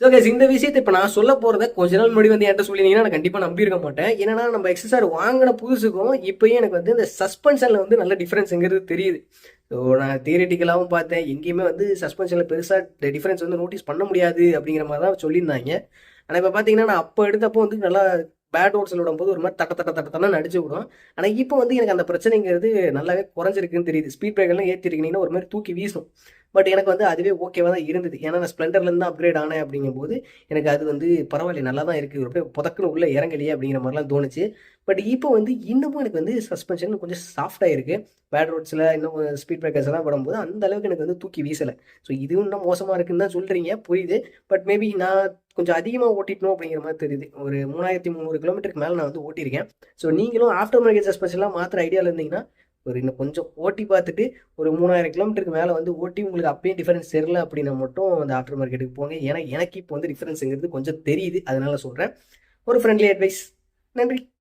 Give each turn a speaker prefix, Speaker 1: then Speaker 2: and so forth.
Speaker 1: So guys இந்த விஷயத்தை இப்போ நான் சொல்ல போகிறத கொஞ்ச நாள் முன்னாடி வந்து என்கிட்ட சொல்லியிருந்தீங்கன்னா நான் கண்டிப்பாக நம்பியிருக்க மாட்டேன். ஏன்னா நம்ம எக்ஸ்எஸ்ஆர் வாங்கின புதுசுக்கும் இப்போயும் எனக்கு வந்து இந்த சஸ்பென்ஷனில் வந்து நல்ல டிஃப்ரென்ஸுங்கிறது தெரியுது. ஸோ நான் தியரிட்டிக்கலாகவும் பார்த்தேன், எங்கேயுமே வந்து சஸ்பென்ஷனில் பெருசாக டிஃப்ரென்ஸ் வந்து நோட்டீஸ் பண்ண முடியாது அப்படிங்கிற மாதிரி தான் சொல்லியிருந்தாங்க. ஆனால் இப்போ பார்த்தீங்கன்னா நான் அப்போ எடுத்தப்போ வந்து நல்லா பேட் ரோட்ஸில் விடும்போது ஒரு மாதிரி தட்ட தட்ட தட்ட தட்டன்னு அடிச்சு விடும். ஆனால் இப்போ வந்து எனக்கு அந்த பிரச்சனைங்கிறது நல்லாவே குறைஞ்சிருக்குன்னு தெரியுது. ஸ்பீட் பிரேக்கர்லாம் ஏற்றிருக்கீங்கன்னா ஒரு மாதிரி தூக்கி வீசும். பட் எனக்கு வந்து அதுவே ஓகேவாக தான் இருந்தது. ஏன்னா நான் ஸ்ப்ளெண்டர்லேருந்து தான் அப்கிரேட் ஆனேன் அப்படிங்கும்போது எனக்கு அது வந்து பரவாயில்ல, நல்லா தான் இருக்குது, அப்படியே புதக்குன்னு உள்ளே இறங்கலையே அப்படிங்கிற மாதிரிலாம் தோணுச்சு. பட் இப்போ வந்து இன்னமும் எனக்கு வந்து சஸ்பென்ஷன் கொஞ்சம் சாஃப்டாக இருக்குது. பேட் ரோட்ஸில் இன்னும் ஸ்பீட் பிரேக்கர்ஸ் எல்லாம் விடும்போது அந்த அளவுக்கு எனக்கு வந்து தூக்கி வீசலை. ஸோ இதுவும் இன்னும் மோசமாக இருக்குன்னு தான் சொல்கிறீங்க, புரியுது. பட் மேபி நான் கொஞ்சம் அதிகமாக ஓட்டிட்டணும் அப்படிங்கிற மாதிரி தெரியுது. ஒரு 3300 கிலோமீட்டருக்கு மேலே நான் வந்து ஓட்டியிருக்கேன். ஸோ நீங்களும் ஆஃப்டர் மார்க்கெட் சஸ்பென்ஷன்லாம் மாத்திர ஐடியாவில் இருந்தீங்கன்னா ஒரு இன்னும் கொஞ்சம் ஓட்டி பார்த்துட்டு ஒரு 3000 கிலோமீட்டருக்கு மேலே வந்து ஓட்டி உங்களுக்கு அப்பயும் டிஃபரன்ஸ் தெரியல அப்படின்னா மட்டும் அந்த ஆஃப்டர் மார்க்கெட்டுக்கு போங்க. ஏன்னா எனக்கு இப்போ வந்து டிஃபரன்ஸுங்கிறது கொஞ்சம் தெரியுது, அதனால சொல்கிறேன். ஒரு ஃப்ரெண்ட்லி அட்வைஸ். நன்றி.